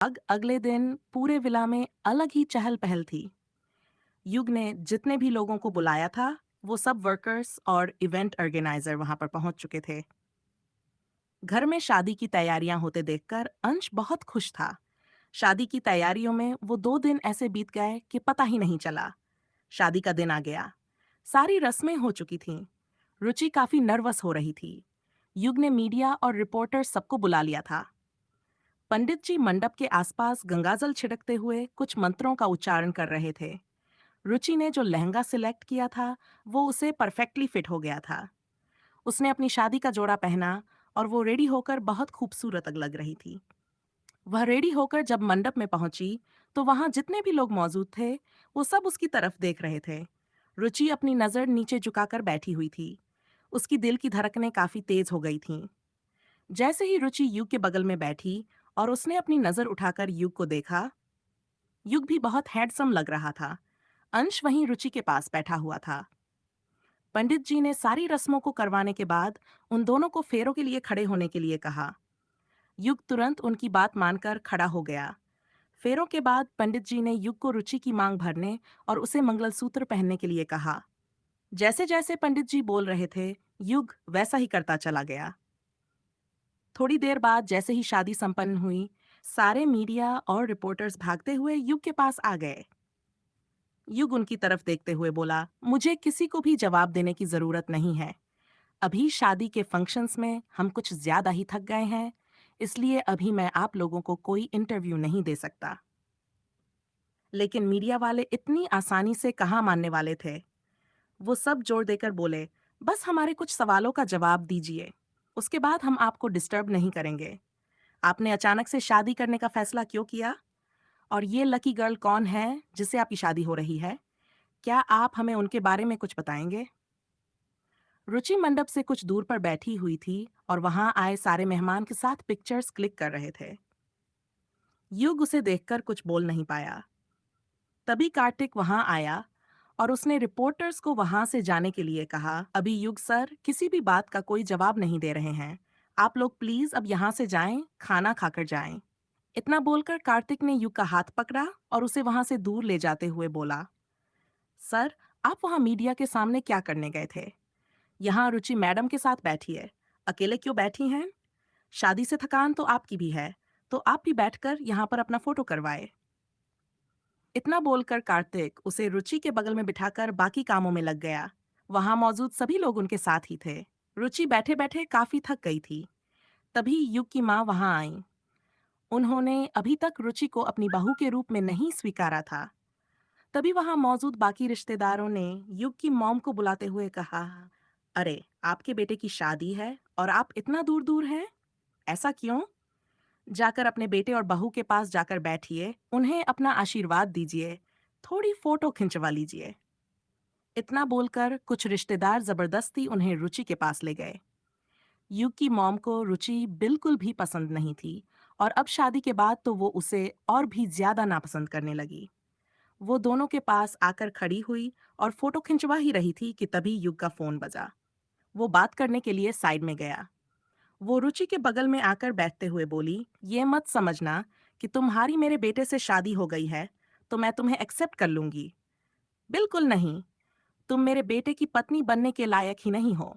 अगले दिन पूरे विला में अलग ही चहल पहल थी। युग ने जितने भी लोगों को बुलाया था, वो सब वर्कर्स और इवेंट ऑर्गेनाइजर वहां पर पहुंच चुके थे। घर में शादी की तैयारियां होते देखकर अंश बहुत खुश था। शादी की तैयारियों में वो 2 दिन ऐसे बीत गए कि पता ही नहीं चला। शादी का दिन आ गया। सारी रस्में हो चुकी थीं। रुचि काफी नर्वस हो रही थी। युग ने मीडिया और रिपोर्टर सबको बुला लिया था। पंडित जी मंडप के आसपास गंगाजल छिड़कते हुए कुछ मंत्रों का उच्चारण कर रहे थे। रुचि ने जो लहंगा सिलेक्ट किया था, वो उसे परफेक्टली फिट हो गया था। उसने अपनी शादी का जोड़ा पहना और वो रेडी होकर बहुत खूबसूरत लग रही थी। वह रेडी होकर जब मंडप में पहुंची, तो वहां जितने भी लोग मौजूद थे, वो सब उसकी तरफ देख रहे थे। रुचि अपनी नजर नीचे झुकाकर बैठी हुई थी। उसकी दिल की धड़कनें काफी तेज हो गई थीं। जैसे ही रुचि युग के बगल में बैठी और उसने अपनी नजर उठाकर युग को देखा, युग भी बहुत हैंडसम लग रहा था। अंश वहीं रुचि के पास बैठा हुआ था। पंडित जी ने सारी रस्मों को करवाने के बाद उन दोनों को फेरों के लिए खड़े होने के लिए कहा। युग तुरंत उनकी बात मानकर खड़ा हो गया। फेरों के बाद पंडित जी ने युग को रुचि की मांग भरने और उसे मंगलसूत्र पहनने के लिए कहा। जैसे जैसे पंडित जी बोल रहे थे, युग वैसा ही करता चला गया। थोड़ी देर बाद जैसे ही शादी संपन्न हुई, सारे मीडिया और रिपोर्टर्स भागते हुए युग के पास आ गए। युग उनकी तरफ देखते हुए बोला, मुझे किसी को भी जवाब देने की जरूरत नहीं है। अभी शादी के फंक्शंस में हम कुछ ज्यादा ही थक गए हैं, इसलिए अभी मैं आप लोगों को कोई इंटरव्यू नहीं दे सकता। लेकिन मीडिया वाले इतनी आसानी से कहाँ मानने वाले थे। वो सब जोर देकर बोले, बस हमारे कुछ सवालों का जवाब दीजिए, उसके बाद हम आपको डिस्टर्ब नहीं करेंगे। आपने अचानक से शादी करने का फैसला क्यों किया? और ये लकी गर्ल कौन है जिससे आपकी शादी हो रही है? क्या आप हमें उनके बारे में कुछ बताएंगे? रुचि मंडप से कुछ दूर पर बैठी हुई थी और वहां आए सारे मेहमान के साथ पिक्चर्स क्लिक कर रहे थे। युग उसे देखकर कुछ बोल नहीं पाया। तभी कार्तिक वहां आया और उसने रिपोर्टर्स को वहां से जाने के लिए कहा। अभी युग सर किसी भी बात का कोई जवाब नहीं दे रहे हैं। आप लोग प्लीज अब यहाँ से जाएं, खाना खाकर जाएं। इतना बोलकर कार्तिक ने युग का हाथ पकड़ा और उसे वहां से दूर ले जाते हुए बोला, सर, आप वहां मीडिया के सामने क्या करने गए थे? यहाँ रुचि मैडम के साथ बैठी है, अकेले क्यों बैठी हैं? शादी से थकान तो आपकी भी है, तो आप भी बैठकर यहाँ पर अपना फोटो करवाए। इतना बोलकर कार्तिक उसे रुचि के बगल में बिठाकर बाकी कामों में लग गया। वहां मौजूद सभी लोग उनके साथ ही थे। रुचि बैठे बैठे काफी थक गई थी। तभी युग की माँ वहां आई। उन्होंने अभी तक रुचि को अपनी बहू के रूप में नहीं स्वीकारा था। तभी वहां मौजूद बाकी रिश्तेदारों ने युग की मॉम को बुलाते हुए कहा, अरे, आपके बेटे की शादी है और आप इतना दूर दूर हैं, ऐसा क्यों? जाकर अपने बेटे और बहू के पास जाकर बैठिए, उन्हें अपना आशीर्वाद दीजिए, थोड़ी फोटो खिंचवा लीजिए। इतना बोलकर कुछ रिश्तेदार जबरदस्ती उन्हें रुचि के पास ले गए। युग की मॉम को रुचि बिल्कुल भी पसंद नहीं थी और अब शादी के बाद तो वो उसे और भी ज्यादा नापसंद करने लगी। वो दोनों के पास आकर खड़ी हुई और फोटो खिंचवा ही रही थी कि तभी युग का फोन बजा। वो बात करने के लिए साइड में गया। वो रुचि के बगल में आकर बैठते हुए बोली, ये मत समझना कि तुम्हारी मेरे बेटे से शादी हो गई है तो मैं तुम्हें एक्सेप्ट कर लूंगी। बिल्कुल नहीं। तुम मेरे बेटे की पत्नी बनने के लायक ही नहीं हो।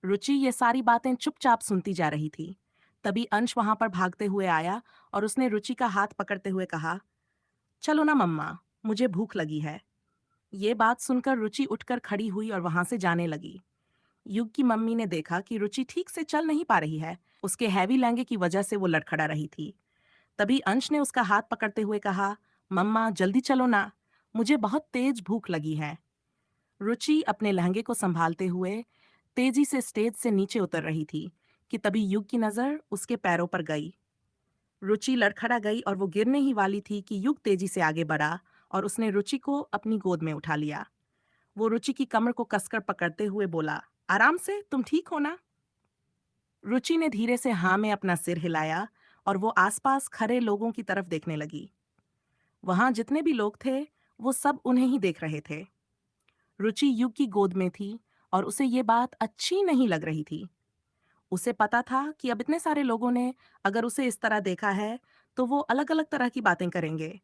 रुचि ये सारी बातें चुपचाप सुनती जा रही थी। तभी अंश वहां पर भागते हुए आया और उसने रुचि का हाथ पकड़ते हुए कहा, चलो ना मम्मा, मुझे भूख लगी है। ये बात सुनकर रुचि उठकर खड़ी हुई और वहां से जाने लगी। युग की मम्मी ने देखा कि रुचि ठीक से चल नहीं पा रही है। उसके हैवी लहंगे की वजह से वो लड़खड़ा रही थी। तभी अंश ने उसका हाथ पकड़ते हुए कहा, मम्मा जल्दी चलो ना, मुझे बहुत तेज भूख लगी है। रुचि अपने लहंगे को संभालते हुए तेजी से स्टेज से नीचे उतर रही थी कि तभी युग की नजर उसके पैरों पर गई। रुचि लड़खड़ा गई और वो गिरने ही वाली थी कि युग तेजी से आगे बढ़ा और उसने रुचि को अपनी गोद में उठा लिया। वो रुचि की कमर को कसकर पकड़ते हुए बोला, आराम से, तुम ठीक हो ना? रुचि ने धीरे से हाँ में अपना सिर हिलाया और वो आसपास खड़े लोगों की तरफ देखने लगी। वहां जितने भी लोग थे, वो सब उन्हें ही देख रहे थे। रुचि युग की गोद में थी और उसे ये बात अच्छी नहीं लग रही थी। उसे पता था कि अब इतने सारे लोगों ने अगर उसे इस तरह देखा है तो वो अलग अलग तरह की बातें करेंगे।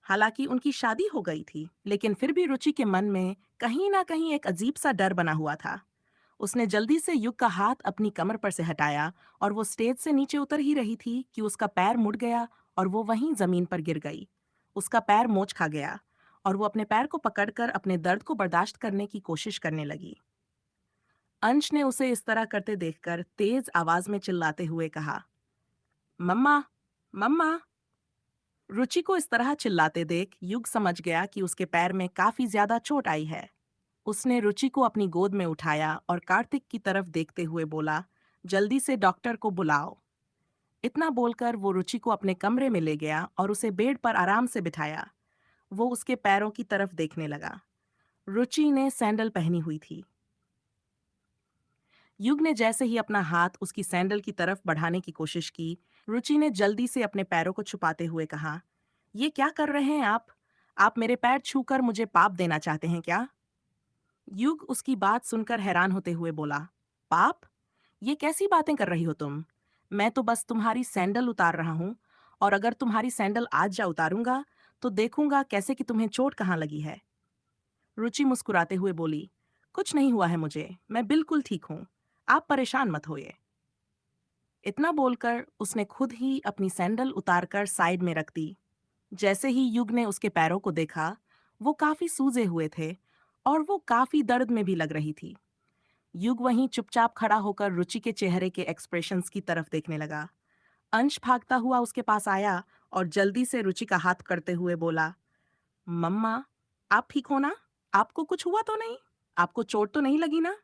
हालांकि उनकी शादी हो गई थी, लेकिन फिर भी रुचि के मन में कहीं ना कहीं एक अजीब सा डर बना हुआ था। उसने जल्दी से युग का हाथ अपनी कमर पर से हटाया और वो स्टेज से नीचे उतर ही रही थी कि उसका पैर मुड़ गया और वो वहीं जमीन पर गिर गई। उसका पैर मोच खा गया और वो अपने पैर को पकड़कर अपने दर्द को बर्दाश्त करने की कोशिश करने लगी। अंश ने उसे इस तरह करते देखकर तेज आवाज में चिल्लाते हुए कहा, मम्मा, मम्मा। रुचि को इस तरह चिल्लाते देख युग समझ गया कि उसके पैर में काफी ज्यादा चोट आई है। उसने रुचि को अपनी गोद में उठाया और कार्तिक की तरफ देखते हुए बोला, जल्दी से डॉक्टर को बुलाओ। इतना बोलकर वो रुचि को अपने कमरे में ले गया और उसे बेड पर आराम से बिठाया। वो उसके पैरों की तरफ देखने लगा। रुचि ने सैंडल पहनी हुई थी। युग ने जैसे ही अपना हाथ उसकी सैंडल की तरफ बढ़ाने की कोशिश की, रुचि ने जल्दी से अपने पैरों को छुपाते हुए कहा, ये क्या कर रहे हैं आप? आप मेरे पैर छूकर मुझे पाप देना चाहते हैं क्या? युग उसकी बात सुनकर हैरान होते हुए बोला, पाप? ये कैसी बातें कर रही हो तुम? मैं तो बस तुम्हारी सैंडल उतार रहा हूं, और अगर तुम्हारी सैंडल आज जा उतारूंगा तो देखूंगा कैसे कि तुम्हें चोट कहाँ लगी है। रुचि मुस्कुराते हुए बोली, कुछ नहीं हुआ है मुझे, मैं बिल्कुल ठीक हूँ। आप परेशान मत होइए। इतना बोलकर उसने खुद ही अपनी सैंडल उतारकर साइड में रख दी। जैसे ही युग ने उसके पैरों को देखा, वो काफी सूजे हुए थे और वो काफी दर्द में भी लग रही थी। युग वहीं चुपचाप खड़ा होकर रुचि के चेहरे के एक्सप्रेशंस की तरफ देखने लगा। अंश भागता हुआ उसके पास आया और जल्दी से रुचि का हाथ करते हुए बोला, मम्मा, आप ठीक हो ना? आपको कुछ हुआ तो नहीं? आपको चोट तो नहीं लगी ना?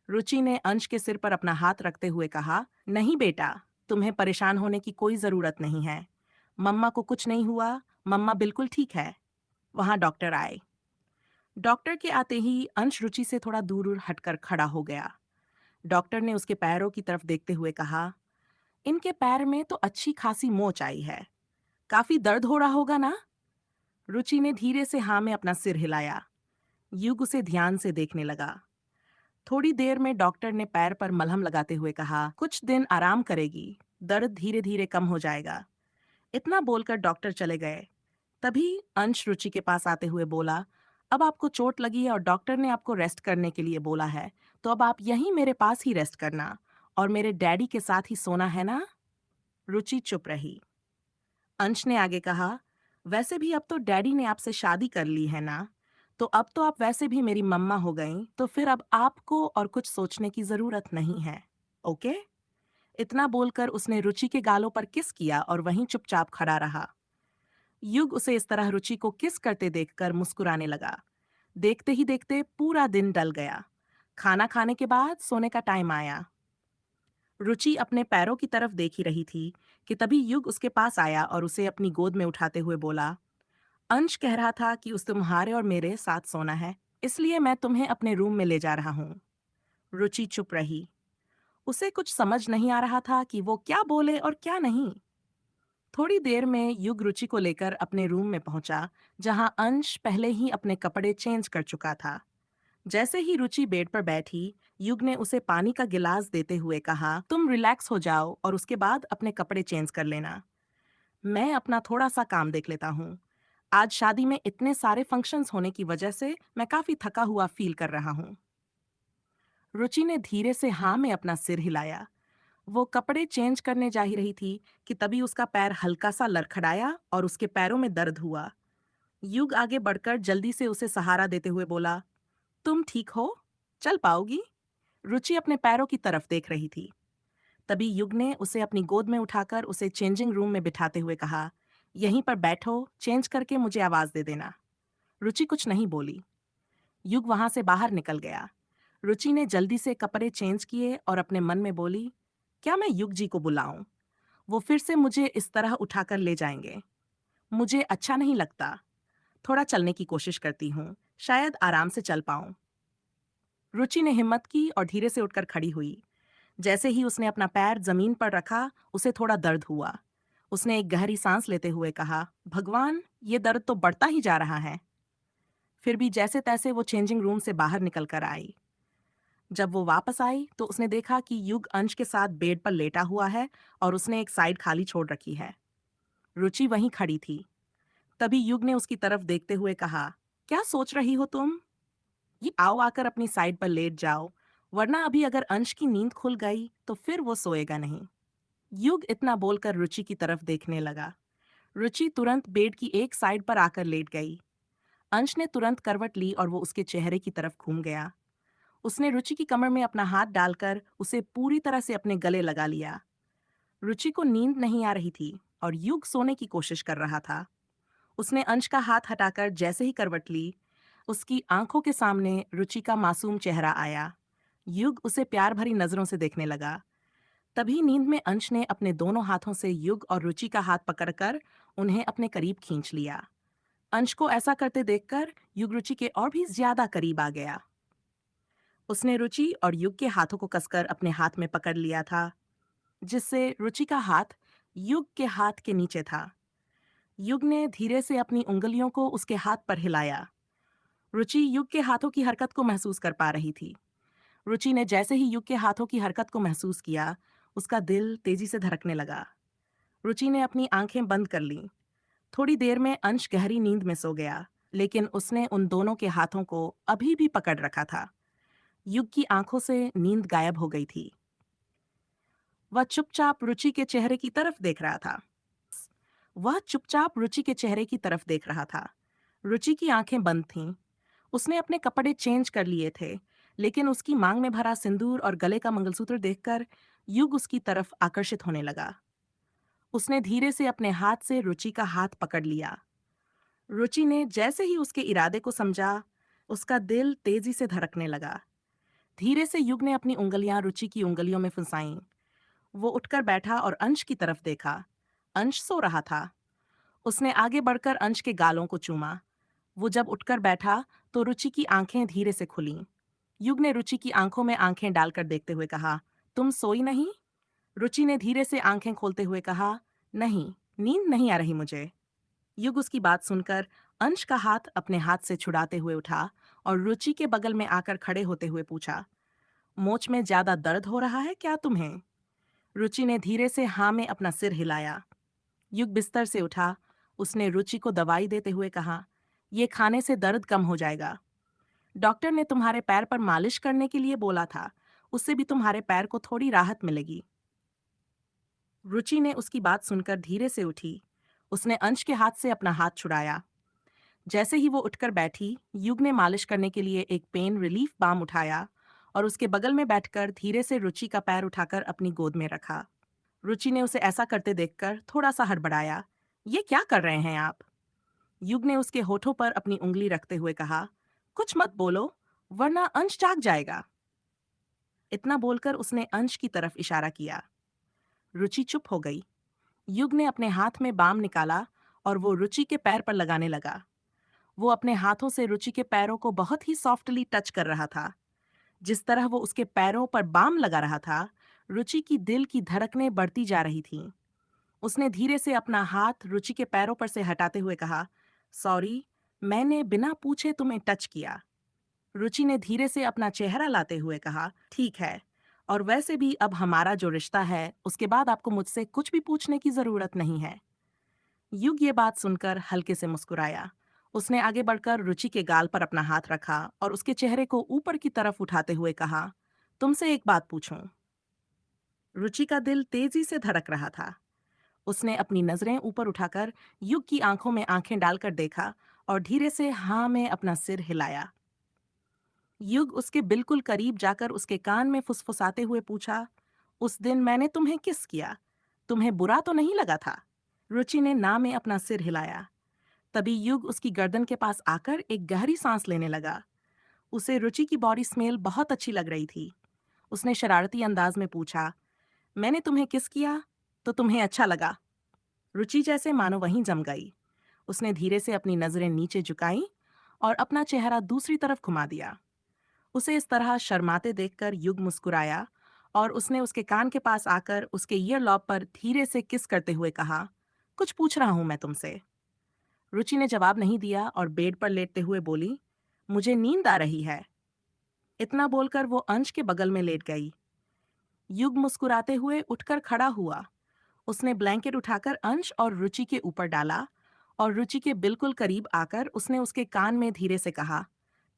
रुचि ने अंश के सिर पर अपना हाथ रखते हुए कहा, नहीं बेटा, तुम्हें परेशान होने की कोई जरूरत नहीं है। मम्मा को कुछ नहीं हुआ, मम्मा बिल्कुल ठीक है। वहां डॉक्टर आए। डॉक्टर के आते ही अंश रुचि से थोड़ा दूर हटकर खड़ा हो गया। डॉक्टर ने उसके पैरों की तरफ देखते हुए कहा, इनके पैर में तो अच्छी खासी मोच आई है। काफी दर्द हो रहा होगा ना? रुचि ने धीरे से हाँ में अपना सिर हिलाया। युग उसे ध्यान से देखने लगा। थोड़ी देर में डॉक्टर ने पैर पर मलहम लगाते हुए कहा, कुछ दिन आराम करेगी, दर्द धीरे धीरे कम हो जाएगा। इतना बोलकर डॉक्टर चले गए। तभी अंश रुचि के पास आते हुए बोला, अब आपको चोट लगी है और डॉक्टर ने आपको रेस्ट करने के लिए बोला है, तो अब आप यहीं मेरे पास ही रेस्ट करना और मेरे डैडी के साथ ही सोना है ना? रुचि चुप रही। अंश ने आगे कहा, वैसे भी अब तो डैडी ने आपसे शादी कर ली है ना, तो अब तो आप वैसे भी मेरी मम्मा हो गई, तो फिर अब आपको और कुछ सोचने की जरूरत नहीं है। ओके? इतना बोलकर उसने रुचि के गालों पर किस किया और वहीं चुपचाप खड़ा रहा। युग उसे इस तरह रुचि को किस करते देखकर मुस्कुराने लगा। देखते ही देखते पूरा दिन डल गया। खाना खाने के बाद सोने का टाइम आया। रुचि अपने पैरों की तरफ देख ही रही थी कि तभी युग उसके पास आया और उसे अपनी गोद में उठाते हुए बोला, अंश कह रहा था कि उस तुम्हारे और मेरे साथ सोना है, इसलिए मैं तुम्हें अपने रूम में ले जा रहा हूँ। रुचि चुप रही। उसे कुछ समझ नहीं आ रहा था कि वो क्या बोले और क्या नहीं। थोड़ी देर में युग रुचि को लेकर अपने रूम में पहुंचा, जहां अंश पहले ही अपने कपड़े चेंज कर चुका था। जैसे ही रुचि बेड पर बैठी, युग ने उसे पानी का गिलास देते हुए कहा, तुम रिलैक्स हो जाओ और उसके बाद अपने कपड़े चेंज कर लेना। मैं अपना थोड़ा सा काम देख लेता हूँ। आज शादी में इतने सारे फंक्शंस होने की वजह से मैं काफी थका हुआ फील कर रहा हूँ। रुचि ने धीरे से हाँ में अपना सिर हिलाया। वो कपड़े चेंज करने जा ही रही थी कि तभी उसका पैर हल्का सा लड़खड़ाया और उसके पैरों में दर्द हुआ। युग आगे बढ़कर जल्दी से उसे सहारा देते हुए बोला, तुम ठीक हो? चल पाओगी? रुचि अपने पैरों की तरफ देख रही थी। तभी युग ने उसे अपनी गोद में उठाकर उसे चेंजिंग रूम में बिठाते हुए कहा, यहीं पर बैठो, चेंज करके मुझे आवाज दे देना। रुचि कुछ नहीं बोली। युग वहां से बाहर निकल गया। रुचि ने जल्दी से कपड़े चेंज किए और अपने मन में बोली, क्या मैं युग जी को बुलाऊं? वो फिर से मुझे इस तरह उठाकर ले जाएंगे। मुझे अच्छा नहीं लगता। थोड़ा चलने की कोशिश करती हूँ, शायद आराम से चल पाऊं। रुचि ने हिम्मत की और धीरे से उठकर खड़ी हुई। जैसे ही उसने अपना पैर जमीन पर रखा, उसे थोड़ा दर्द हुआ। उसने एक गहरी सांस लेते हुए कहा, भगवान, ये दर्द तो बढ़ता ही जा रहा है। फिर भी जैसे तैसे वो चेंजिंग रूम से बाहर निकल कर आई। जब वो वापस आई तो उसने देखा कि युग अंश के साथ बेड पर लेटा हुआ है और उसने एक साइड खाली छोड़ रखी है। रुचि वहीं खड़ी थी। तभी युग ने उसकी तरफ देखते हुए कहा, क्या सोच रही हो तुम? ये आओ आकर अपनी साइड पर लेट जाओ, वरना अभी अगर अंश की नींद खुल गई तो फिर वो सोएगा नहीं। युग इतना बोलकर रुचि की तरफ देखने लगा। रुचि तुरंत बेड की एक साइड पर आकर लेट गई। अंश ने तुरंत करवट ली और वो उसके चेहरे की तरफ घूम गया। उसने रुचि की कमर में अपना हाथ डालकर उसे पूरी तरह से अपने गले लगा लिया। रुचि को नींद नहीं आ रही थी और युग सोने की कोशिश कर रहा था। उसने अंश का हाथ हटाकर जैसे ही करवट ली, उसकी आंखों के सामने रुचि का मासूम चेहरा आया। युग उसे प्यार भरी नजरों से देखने लगा। तभी नींद में अंश ने अपने दोनों हाथों से युग और रुचि का हाथ पकड़कर उन्हें अपने करीब खींच लिया। अंश को ऐसा करते देखकर युग रुचि के और भी ज्यादा करीब आ गया। उसने रुचि और युग के हाथों को कसकर अपने हाथ में पकड़ लिया था, जिससे रुचि का हाथ युग के हाथ के नीचे था। युग ने धीरे से अपनी उंगलियों को उसके हाथ पर हिलाया। रुचि युग के हाथों की हरकत को महसूस कर पा रही थी। रुचि ने जैसे ही युग के हाथों की हरकत को महसूस किया, उसका दिल तेजी से धड़कने लगा। रुचि ने अपनी आंखें बंद कर लीं। थोड़ी देर में अंश गहरी नींद में सो गया, लेकिन उसने उन दोनों के हाथों को अभी भी पकड़ रखा था। युग की आंखों से नींद गायब हो गई थी। वह चुपचाप रुचि के चेहरे की तरफ देख रहा था। वह चुपचाप रुचि के चेहरे की तरफ देख रहा था। रुचि की आंखें बंद थीं। उसने अपने कपड़े चेंज कर लिए थे, लेकिन उसकी मांग में भरा सिंदूर और गले का मंगलसूत्र देखकर युग उसकी तरफ आकर्षित होने लगा। उसने धीरे से अपने हाथ से रुचि का हाथ पकड़ लिया। रुचि ने जैसे ही उसके इरादे को समझा, उसका दिल तेजी से धड़कने लगा। धीरे से युग ने अपनी उंगलियां रुचि की उंगलियों में फंसाईं। वो उठकर बैठा और अंश की तरफ देखा। अंश सो रहा था। उसने आगे बढ़कर अंश के गालों को चूमा। वो जब उठकर बैठा तो रुचि की आंखें धीरे से खुलीं। युग ने रुचि की आंखों में आंखें डालकर देखते हुए कहा, तुम सोई नहीं? रुचि ने धीरे से आंखें खोलते हुए कहा, नहीं, नींद नहीं आ रही मुझे। युग उसकी बात सुनकर अंश का हाथ अपने हाथ से छुड़ाते हुए उठा और रुचि के बगल में आकर खड़े होते हुए पूछा, मोच में ज्यादा दर्द हो रहा है क्या तुम्हें? रुचि ने धीरे से हाँ में अपना सिर हिलाया। युग बिस्तर से उठा। उसने रुचि को दवाई देते हुए कहा, ये खाने से दर्द कम हो जाएगा। डॉक्टर ने तुम्हारे पैर पर मालिश करने के लिए बोला था, उससे भी तुम्हारे पैर को थोड़ी राहत मिलेगी। रुचि ने उसकी बात सुनकर धीरे से उठी। उसने अंश के हाथ से अपना हाथ छुड़ाया। जैसे ही वो उठकर बैठी, युग ने मालिश करने के लिए एक पेन रिलीफ बाम उठाया और उसके बगल में बैठकर धीरे से रुचि का पैर उठाकर अपनी गोद में रखा। रुचि ने उसे ऐसा करते देखकर थोड़ा सा हड़बड़ाया। ये क्या कर रहे हैं आप? युग ने उसके होठों पर अपनी उंगली रखते हुए कहा, कुछ मत बोलो, वरना अंश जाग जाएगा। इतना बोलकर उसने अंश की तरफ इशारा किया। रुचि चुप हो गई। युग ने अपने हाथ में बाम निकाला और वो रुचि के पैर पर लगाने लगा। वो अपने हाथों से रुचि के पैरों को बहुत ही सॉफ्टली टच कर रहा था। जिस तरह वो उसके पैरों पर बाम लगा रहा था, रुचि की दिल की धड़कनें बढ़ती जा रही थीं। उसने धीरे से अपना हाथ रुचि के पैरों पर से हटाते हुए कहा, सॉरी, मैंने बिना पूछे तुम्हें टच किया। रुचि ने धीरे से अपना चेहरा लाते हुए कहा, ठीक है, और वैसे भी अब हमारा जो रिश्ता है, उसके बाद आपको मुझसे कुछ भी पूछने की जरूरत नहीं है। युग ये बात सुनकर हल्के से मुस्कुराया। उसने आगे बढ़कर रुचि के गाल पर अपना हाथ रखा और उसके चेहरे को ऊपर की तरफ उठाते हुए कहा, तुमसे एक बात पूछूं? रुचि का दिल तेजी से धड़क रहा था। उसने अपनी नजरें ऊपर उठाकर युग की आंखों में आंखें डालकर देखा और धीरे से हाँ में अपना सिर हिलाया। युग उसके बिल्कुल करीब जाकर उसके कान में फुसफुसाते हुए पूछा, उस दिन मैंने तुम्हें किस किया? तुम्हें बुरा तो नहीं लगा था? रुचि ने ना में अपना सिर हिलाया। तभी युग उसकी गर्दन के पास आकर एक गहरी सांस लेने लगा। उसे रुचि की बॉडी स्मेल बहुत अच्छी लग रही थी। उसने शरारती अंदाज में पूछा, मैंने तुम्हें किस किया तो तुम्हें अच्छा लगा? रुचि जैसे मानो वहीं जम गई। उसने धीरे से अपनी नजरें नीचे झुकाईं और अपना चेहरा दूसरी तरफ घुमा दिया। उसे इस तरह शर्माते देखकर युग मुस्कुराया और उसने उसके कान के पास आकर उसके ईयर लॉब पर धीरे से किस करते हुए कहा, कुछ पूछ रहा हूं मैं तुमसे। रुचि ने जवाब नहीं दिया और बेड पर लेटते हुए बोली, मुझे नींद आ रही है। इतना बोलकर वो अंश के बगल में लेट गई। युग मुस्कुराते हुए उठकर खड़ा हुआ। उसने ब्लैंकेट उठाकर अंश और रुचि के ऊपर डाला और रुचि के बिल्कुल करीब आकर उसने उसके कान में धीरे से कहा,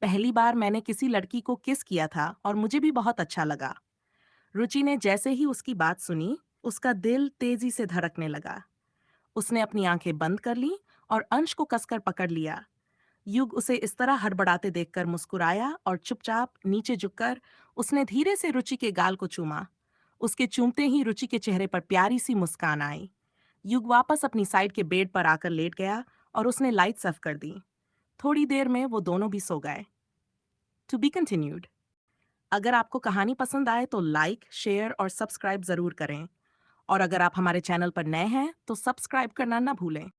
पहली बार मैंने किसी लड़की को किस किया था और मुझे भी बहुत अच्छा लगा। रुचि ने जैसे ही उसकी बात सुनी, उसका दिल तेजी से धड़कने लगा। उसने अपनी आंखें बंद कर लीं और अंश को कसकर पकड़ लिया। युग उसे इस तरह हड़बड़ाते देखकर मुस्कुराया और चुपचाप नीचे झुककर उसने धीरे से रुचि के गाल को चूमा। उसके चूमते ही रुचि के चेहरे पर प्यारी सी मुस्कान आई। युग वापस अपनी साइड के बेड पर आकर लेट गया और उसने लाइट्स ऑफ कर दी। थोड़ी देर में वो दोनों भी सो गए। To be continued. अगर आपको कहानी पसंद आए तो लाइक, शेयर और सब्सक्राइब जरूर करें। और अगर आप हमारे चैनल पर नए हैं तो सब्सक्राइब करना ना भूलें।